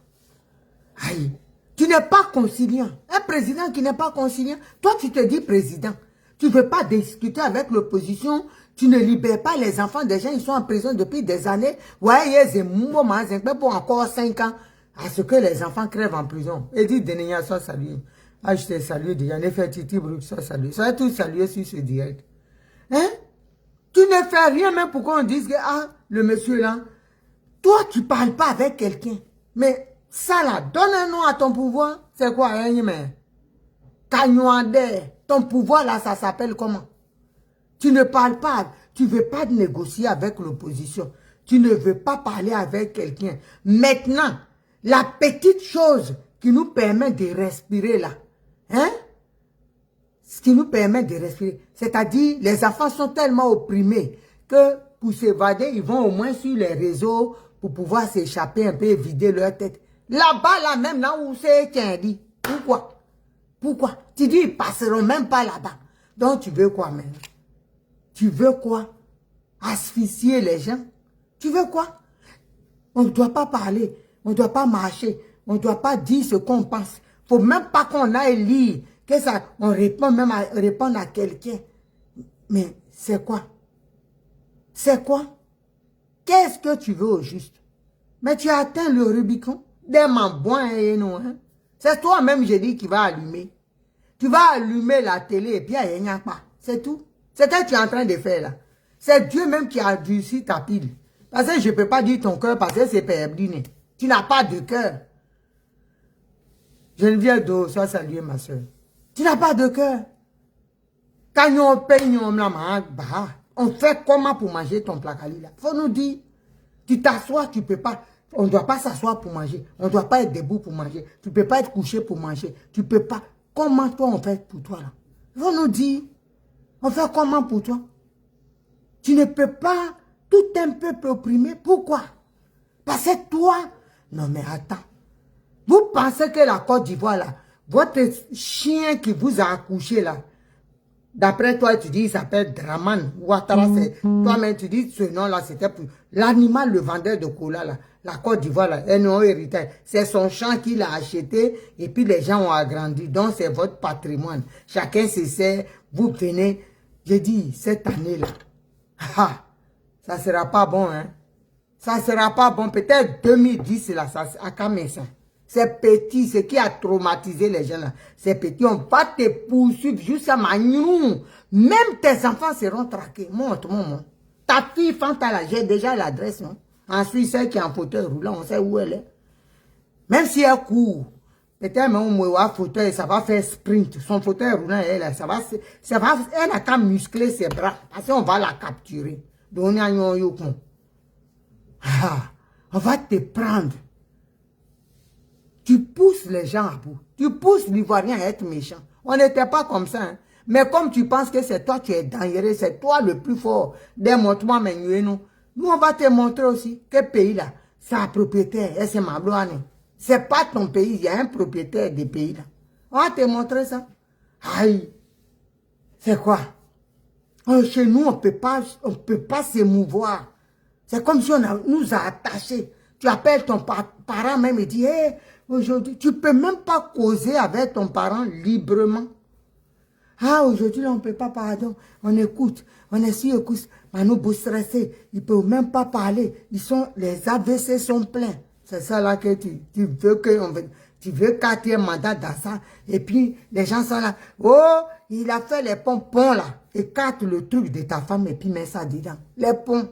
Aïe. Tu n'es pas conciliant. Un président qui n'est pas conciliant, toi, tu te dis président. Tu ne veux pas discuter avec l'opposition. Tu ne libères pas les enfants des gens. Ils sont en prison depuis des années. Ouais, c'est pour encore 5 ans. À ce que les enfants crèvent en prison. Et dit, Denenia, soit salué. Ah, je t'ai salué déjà. Nefertiti Brook, soit salué. Ça va tout saluer sur ce direct. Hein? Tu ne fais rien même pour qu'on dise que, ah, le monsieur là, toi, tu ne parles pas avec quelqu'un. Mais ça là, donne un nom à ton pouvoir. C'est quoi, hein, mais? Kanyouandé. Ton pouvoir là, ça s'appelle comment? Tu ne parles pas, tu ne veux pas négocier avec l'opposition. Tu ne veux pas parler avec quelqu'un. Maintenant, la petite chose qui nous permet de respirer là, hein? Ce qui nous permet de respirer, c'est-à-dire les enfants sont tellement opprimés que pour s'évader, ils vont au moins sur les réseaux pour pouvoir s'échapper un peu et vider leur tête. Là-bas, là même, là où c'est qu'un dit. Pourquoi? Pourquoi? Tu dis, ils passeront même pas là-bas. Donc, tu veux quoi maintenant? Tu veux quoi? Asphyxier les gens? Tu veux quoi? On ne doit pas parler, on ne doit pas marcher, on ne doit pas dire ce qu'on pense. Il ne faut même pas qu'on aille lire, que ça, on répond même à répondre à quelqu'un. Mais c'est quoi? C'est quoi? Qu'est-ce que tu veux au juste? Mais tu as atteint le Rubicon. Des mamboins et non. Hein? C'est toi-même, j'ai dit, qui va allumer. Tu vas allumer la télé et puis il n'y a pas. C'est tout. C'est ce que tu es en train de faire là. C'est Dieu même qui a adouci ta pile. Parce que je ne peux pas dire ton cœur parce que c'est perdu. Tu n'as pas de cœur. Geneviève Do, sois saluée ma soeur. Tu n'as pas de cœur. Quand on paye, on fait comment pour manger ton placali là? Faut nous dire. Tu t'assois, tu ne peux pas. On ne doit pas s'asseoir pour manger. On ne doit pas être debout pour manger. Tu ne peux pas être couché pour manger. Tu ne peux pas. Comment toi on fait pour toi là? Faut nous dire. On fait comment pour toi? Tu ne peux pas tout un peuple opprimé. Pourquoi? Parce que toi, non mais attends. Vous pensez que la Côte d'Ivoire là, votre chien qui vous a accouché là, d'après toi tu dis il s'appelle Draman Ouattara, toi-même tu dis ce nom là c'était pour l'animal, le vendeur de cola là, la Côte d'Ivoire là, un nom héritage. C'est son champ qu'il a acheté et puis les gens ont agrandi. Donc c'est votre patrimoine. Chacun se sert, vous venez. J'ai dit cette année là, ça ne sera pas bon, hein. Ça ne sera pas bon. Peut-être 2010, là, ça, à Kamessa. C'est petit, ce qui a traumatisé les gens, là. C'est petit. On va te poursuivre jusqu'à Magnou. Même tes enfants seront traqués. Montre. Ta fille, Fanta, là, j'ai déjà l'adresse, non? Ensuite, celle qui est en fauteuil roulant, on sait où elle est. Même si elle court, peut-être même un fauteuil, ça va faire sprint. Son fauteuil roulant, elle n'a qu'à muscler ses bras. Parce qu'on va la capturer. Donc, on va te prendre. Tu pousses les gens à bout. Tu pousses l'Ivoirien à être méchant. On n'était pas comme ça. Hein. Mais comme tu penses que c'est toi, tu es dangereux, c'est toi le plus fort. Démontre-moi, mais nous, on va te montrer aussi que pays là, c'est un propriétaire. Et c'est ma bloine. C'est pas ton pays, il y a un propriétaire des pays là. On va te montrer ça. Aïe. C'est quoi? Chez nous, on peut pas s'émouvoir. C'est comme si on nous a attachés. Tu appelles ton parent même et dis, hey, aujourd'hui, tu ne peux même pas causer avec ton parent librement. Ah, aujourd'hui, on ne peut pas, pardon. On écoute. On est si écoute. Mais nous, vous stressés. Ils ne peuvent même pas parler. Les AVC sont pleins. C'est ça là que tu veux tu veux 4e mandat dans ça. Et puis, les gens sont là. Oh, il a fait les pompons là. Écarte le truc de ta femme et puis mets ça dedans. Les ponts.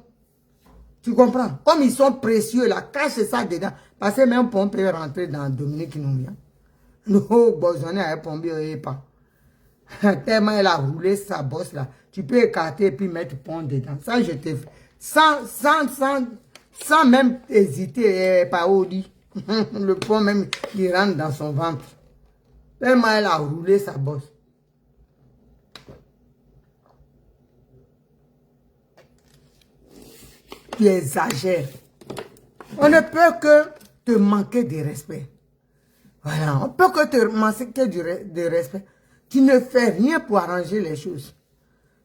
Tu comprends? Comme ils sont précieux là, cache ça dedans. Parce que même pont peut rentrer dans Dominique Noumia. Nous, besoin à pompier pas. Tellement elle a roulé sa bosse là. Tu peux écarter et puis mettre pont dedans. Ça, je te fais. Sans même hésiter, pas au lit. Le pont même, il rentre dans son ventre. Tellement elle a roulé sa bosse. Tu exagères. On ne peut que te manquer de respect. Voilà, on peut que te manquer de respect. Tu ne fais rien pour arranger les choses.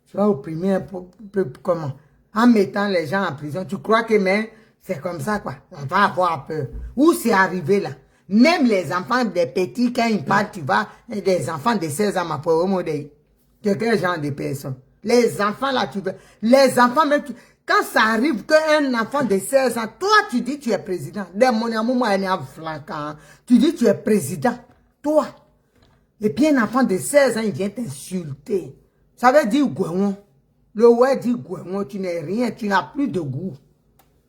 Tu vas opprimer un peu comment? En mettant les gens en prison. Tu crois que mais c'est comme ça quoi. On va avoir peur. Où c'est arrivé là? Même les enfants des petits, quand ils partent, tu vas, des enfants de 16 ans, ma pauvre modèle. Quel genre de personnes? Les enfants là, tu veux. Les enfants même, quand ça arrive qu'un enfant de 16 ans, toi tu dis tu es président. Tu dis tu es président. Toi. Et puis un enfant de 16 ans, il vient t'insulter. Ça veut dire gouéon. Le ouais dit gouéon, tu n'es rien, tu n'as plus de goût.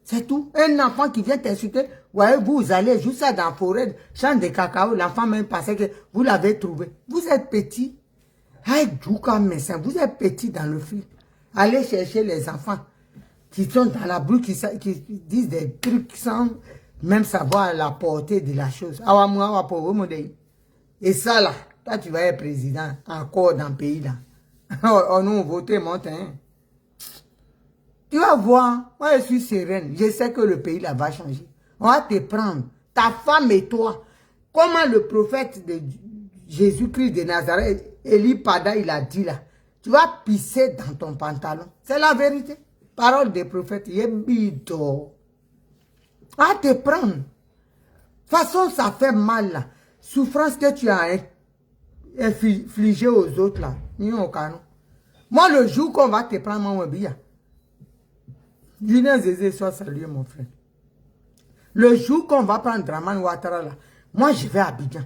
C'est tout. Un enfant qui vient t'insulter, ouais, vous allez juste dans la forêt, champ de cacao, l'enfant même pensait que vous l'avez trouvé. Vous êtes petit. Aïe, vous êtes petit dans le fil. Allez chercher les enfants qui sont dans la boue, qui disent des trucs sans même savoir la portée de la chose. Et ça là, toi tu vas être président encore dans le pays là. On nous voté montagne. Tu vas voir, moi je suis sereine, je sais que le pays là va changer. On va te prendre, ta femme et toi. Comment le prophète de Jésus-Christ de Nazareth, Élie Pada, il a dit là, tu vas pisser dans ton pantalon. C'est la vérité. Parole des prophètes, yébito. À te prendre. De toute façon, ça fait mal là. Souffrance que tu as infligée aux autres là. Moi, le jour qu'on va te prendre, mon billet. Julien Zézé, sois salué, mon frère. Le jour qu'on va prendre Dramane Ouattara là, moi je vais à Abidjan.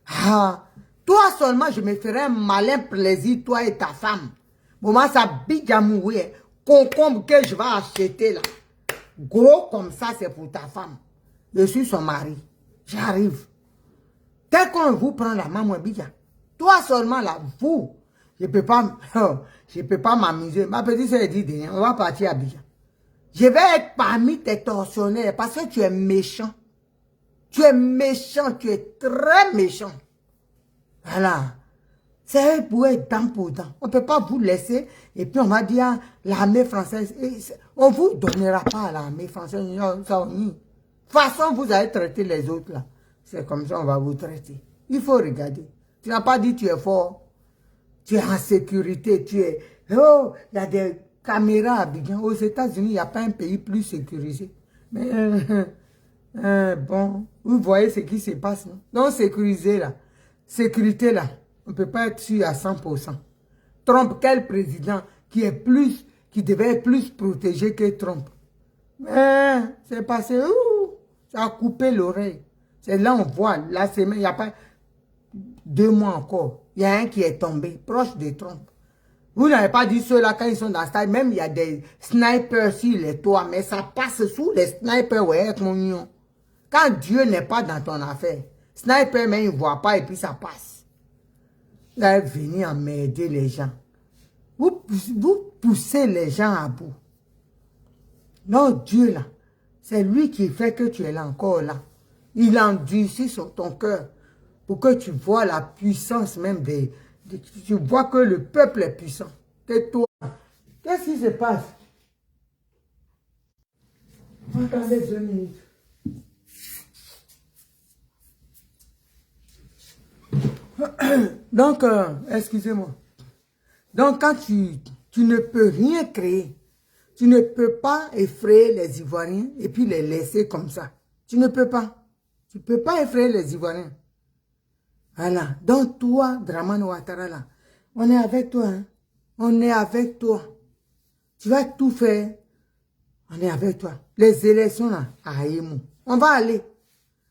Ah, toi seulement, je me ferai un malin plaisir, toi et ta femme. Moi, ça bidjamoué, concombre que je vais acheter là. Gros comme ça, c'est pour ta femme. Je suis son mari. J'arrive. Dès qu'on vous prend la main, moi, Bidja. Toi seulement là, vous. Je peux pas m'amuser. Ma petite soeur dit, on va partir à Abidjan. Je vais être parmi tes tortionnaires parce que tu es méchant. Tu es méchant, tu es très méchant. Voilà. C'est pour être dent pour dent. On ne peut pas vous laisser et puis on va dire l'armée française. On ne vous donnera pas à l'armée française. De toute façon, vous allez traiter les autres là. C'est comme ça on va vous traiter. Il faut regarder. Tu n'as pas dit tu es fort. Tu es en sécurité. Tu es... Oh, il y a des caméras à Abidjan. Aux États-Unis, il n'y a pas un pays plus sécurisé. Mais bon, vous voyez ce qui se passe. Non? Donc, sécuriser là. Sécurité là. On ne peut pas être sûr à 100%. Trump, quel président qui devait être plus protégé que Trump? Mais c'est passé, ça a coupé l'oreille. C'est là on voit, la semaine, il n'y a pas 2 mois encore. Il y a un qui est tombé, proche de Trump. Vous n'avez pas dit ceux-là quand ils sont dans le stade, même il y a des snipers sur les toits, mais ça passe sous les snipers, ouais, mon union. Quand Dieu n'est pas dans ton affaire, sniper, mais il ne voit pas et puis ça passe. Vous allez venir emmerder les gens. Vous poussez les gens à bout. Non, Dieu là, c'est lui qui fait que tu es là encore là. Il endurcit sur ton cœur pour que tu vois la puissance même tu vois que le peuple est puissant. Tais-toi. Qu'est-ce qui se passe? Attendez 2 minutes. Donc, excusez-moi. Donc, quand tu ne peux rien créer, tu ne peux pas effrayer les Ivoiriens et puis les laisser comme ça. Tu ne peux pas. Tu ne peux pas effrayer les Ivoiriens. Voilà. Donc, toi, Dramane Ouattara, là, on est avec toi. Hein? On est avec toi. Tu vas tout faire. On est avec toi. Les élections, là, à Aïmou. On va aller.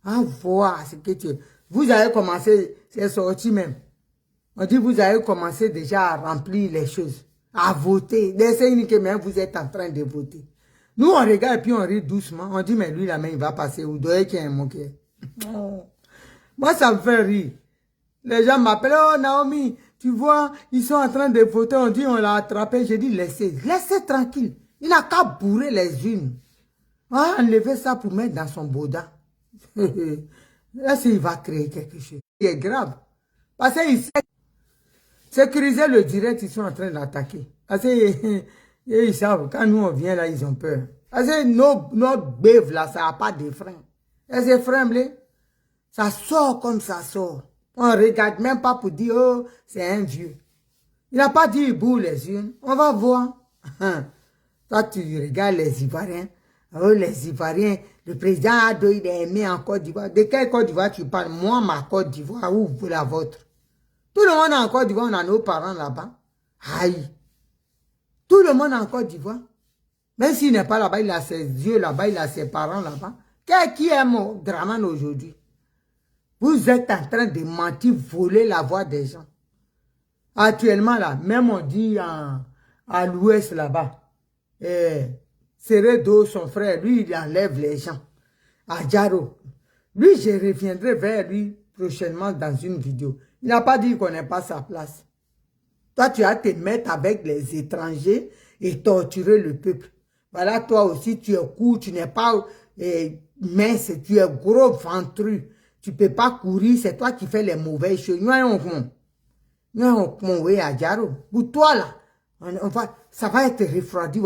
On va voir ce que tu... Vous avez commencé, c'est sorti même. On dit, vous avez commencé déjà à remplir les choses, à voter. Laissez uniquement, mais vous êtes en train de voter. Nous, on regarde et puis on rit doucement. On dit, mais lui, la main, il va passer. Ou doit qu'il y ait un moquet. Moi, ça me fait rire. Les gens m'appellent, oh Naomi, tu vois, ils sont en train de voter. On dit, on l'a attrapé. J'ai dit, laissez tranquille. Il n'a qu'à bourrer les unes. Ah, enlever ça pour mettre dans son boda. Là, il va créer quelque chose. C'est grave. Parce qu'il sait sécuriser le direct, ils sont en train d'attaquer. Parce que ils savent, quand nous on vient là, ils ont peur. Parce que nos bèves là, ça n'a pas de frein. Et ces freins, ça sort comme ça sort. On ne regarde même pas pour dire, oh, c'est un vieux. Il n'a pas dit, il bourre les unes. On va voir. Toi, tu regardes les Ivoiriens. Oh, les Ivoiriens, le président Ado, il est aimé en Côte d'Ivoire. De quelle Côte d'Ivoire tu parles? Moi, ma Côte d'Ivoire, ou vous la vôtre? Tout le monde en Côte d'Ivoire, on a nos parents là-bas. Aïe. Tout le monde en Côte d'Ivoire. Même s'il n'est pas là-bas, il a ses yeux là-bas, il a ses parents là-bas. Qui est mon Dramane aujourd'hui? Vous êtes en train de mentir, voler la voix des gens. Actuellement, là, même on dit à l'ouest là-bas, Seredo, son frère, lui, il enlève les gens. À Djaro. Lui, je reviendrai vers lui prochainement dans une vidéo. Il n'a pas dit qu'on n'est pas sa place. Toi, tu vas te mettre avec les étrangers et torturer le peuple. Voilà, toi aussi, tu es court, tu n'es pas mince, tu es gros ventru. Tu ne peux pas courir, c'est toi qui fais les mauvaises choses. Pour toi, là, ça va être refroidi.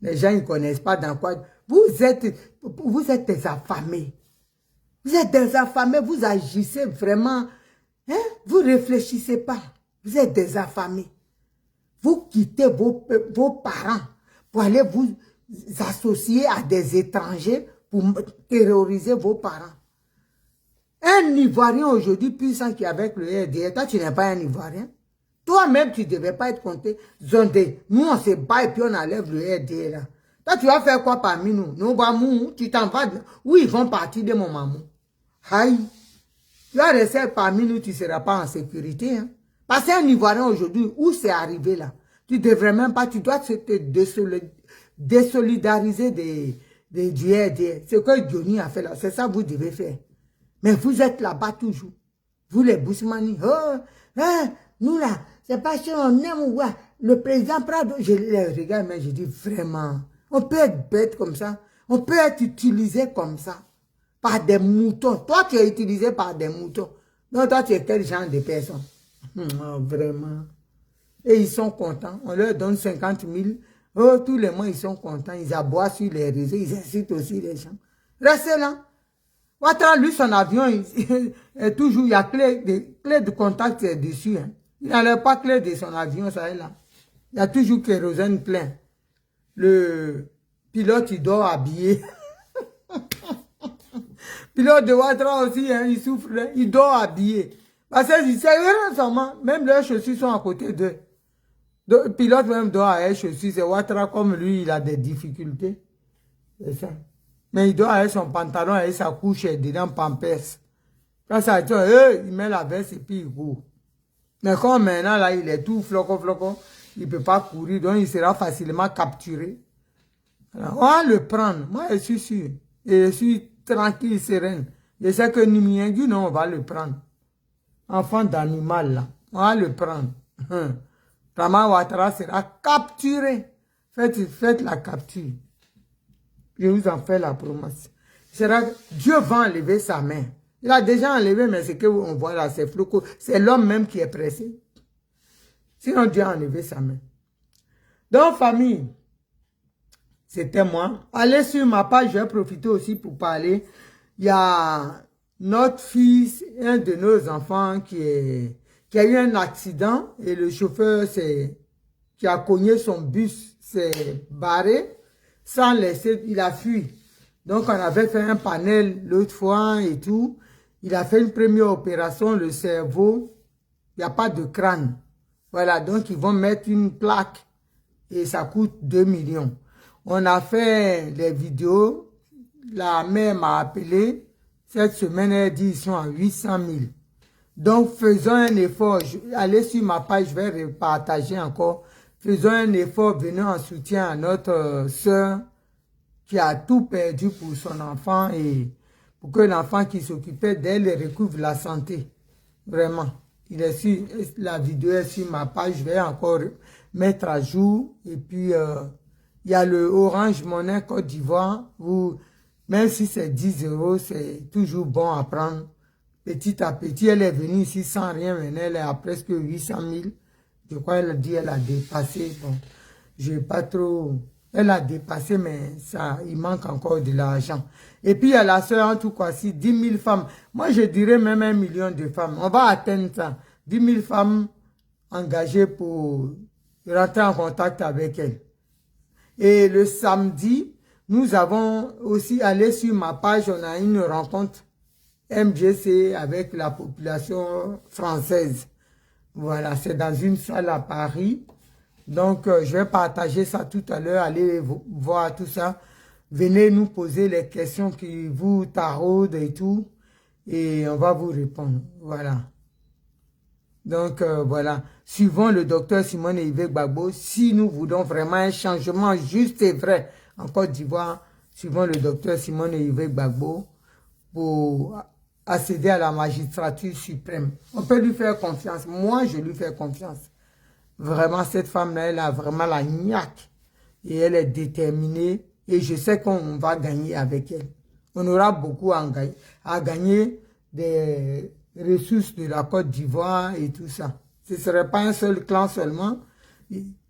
Les gens ne connaissent pas dans quoi. Vous êtes des affamés. Vous êtes des affamés, vous agissez vraiment. Hein? Vous ne réfléchissez pas. Vous êtes des affamés. Vous quittez vos parents pour aller associer à des étrangers pour terroriser vos parents. Un Ivoirien aujourd'hui puissant qui est avec le RDA, toi tu n'es pas un Ivoirien. Toi-même tu ne devais pas être compté. Zondé, nous on se bat et puis on enlève le RDA là. Toi tu vas faire quoi parmi nous? Nous, tu t'en vas. Où ils vont partir de mon maman? Aïe. Tu vas rester parmi nous, tu ne seras pas en sécurité. Hein? Parce qu'un Ivoirien aujourd'hui, où c'est arrivé là? Tu ne devrais même pas, tu dois te désolidariser du RDA. Ce que Johnny a fait là, c'est ça que vous devez faire. Mais vous êtes là-bas toujours. Vous les Bousmani. Oh, hein, nous là, c'est parce qu'on aime ouais, le président Prado. Je les regarde, mais je dis vraiment, on peut être bête comme ça. On peut être utilisé comme ça. Par des moutons. Toi, tu es utilisé par des moutons. Donc, toi, tu es quel genre de personne? Oh, vraiment. Et ils sont contents. On leur donne 50 000. Oh, tous les mois, ils sont contents. Ils aboient sur les réseaux. Ils incitent aussi les gens. Restez là. Ouattara, lui, son avion, est toujours, il y a clé de contact dessus. Hein. Il n'enlève pas clé de son avion, ça est là. Il y a toujours kérosène plein. Le pilote, il dort habillé. Pilote de Ouattara aussi, hein, il souffre, il dort habillé. Parce que c'est récemment, même leurs chaussures sont à côté d'eux. Le pilote même dort avec chaussures, c'est Ouattara comme lui, il a des difficultés. C'est ça. Mais il doit avec son pantalon et sa couche dedans Pampers. Quand ça tient, il met la veste et puis il court. Mais comme maintenant, là, il est tout flocon, il ne peut pas courir, donc il sera facilement capturé. Alors, on va le prendre. Moi, je suis sûr. Et je suis tranquille, sereine. Je sais que Nimiengu, non, on va le prendre. Enfant d'animal, là. On va le prendre. Rama Ouattara sera capturé. Faites la capture. Je vous en fais la promesse. Dieu va enlever sa main. Il a déjà enlevé, mais ce qu'on voit là, c'est flou. C'est l'homme même qui est pressé. Sinon, Dieu a enlevé sa main. Donc, famille, c'était moi. Allez sur ma page, je vais profiter aussi pour parler. Il y a notre fils, un de nos enfants qui a eu un accident et le chauffeur qui a cogné son bus s'est barré. Sans laisser, il a fui. Donc, on avait fait un panel l'autre fois et tout. Il a fait une première opération, le cerveau. Il n'y a pas de crâne. Voilà, donc ils vont mettre une plaque et ça coûte 2 millions. On a fait les vidéos. La mère m'a appelé. Cette semaine, elle dit qu'ils sont à 800 000. Donc, faisons un effort. Allez sur ma page, je vais partager encore. Faisons un effort, venons en soutien à notre sœur qui a tout perdu pour son enfant et pour que l'enfant qui s'occupait d'elle recouvre la santé. Vraiment. Il est sur, la vidéo est sur ma page, je vais encore mettre à jour. Et puis, il y a le Orange Monnaie Côte d'Ivoire où, même si c'est 10 €, c'est toujours bon à prendre. Petit à petit, elle est venue ici sans rien, mais elle est à presque 800 000. Je crois qu'elle dit qu'elle a dépassé. Bon, je n'ai pas trop... Elle a dépassé, mais ça, il manque encore de l'argent. Et puis, il y a la sœur, en tout cas, si 10 000 femmes. Moi, je dirais même 1 million de femmes. On va atteindre ça. 10 000 femmes engagées pour rentrer en contact avec elle. Et le samedi, nous avons aussi allé sur ma page, on a une rencontre MGC avec la population française. Voilà, c'est dans une salle à Paris. Donc, je vais partager ça tout à l'heure. Allez voir tout ça. Venez nous poser les questions qui vous taraudent et tout. Et on va vous répondre. Voilà. Donc, voilà. Suivons le docteur Simone Yves Gbagbo. Si nous voulons vraiment un changement juste et vrai en Côte d'Ivoire, suivons le docteur Simone Yves Gbagbo pour accéder à la magistrature suprême. On peut lui faire confiance. Moi, je lui fais confiance. Vraiment, cette femme-là, elle a vraiment la niaque. Et elle est déterminée. Et je sais qu'on va gagner avec elle. On aura beaucoup à gagner des ressources de la Côte d'Ivoire et tout ça. Ce ne serait pas un seul clan seulement.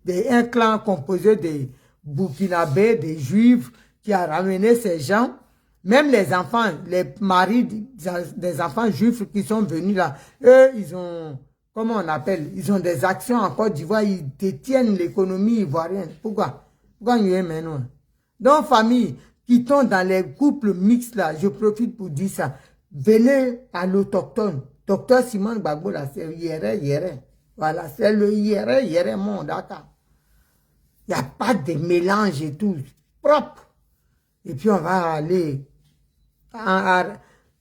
Un clan composé des Burkinabés, des Juifs, qui a ramené ces gens. Même les enfants, les maris des enfants juifs qui sont venus là, eux, ils ont, comment on appelle, ils ont des actions en Côte d'Ivoire, ils détiennent l'économie ivoirienne. Pourquoi? Pourquoi nous aimons? Donc, famille, qui sont dans les couples mixtes là, je profite pour dire ça. Venez à l'autochtone. Docteur Simon Gbagbo, là, c'est Yere. Voilà, c'est le Yere mon Dakar. Il n'y a pas de mélange et tout. Propre. Et puis, on va aller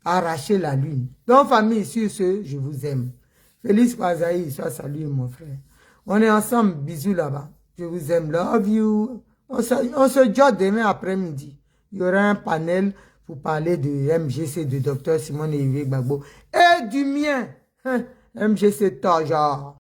arracher la lune. Donc, famille, sur ce, je vous aime. Félix Kwazaï, sois salué, mon frère. On est ensemble. Bisous là-bas. Je vous aime. Love you. On se joue demain après-midi. Il y aura un panel pour parler de MGC, de Dr Simon et Yves Gbagbo. Et du mien. MGC toujours.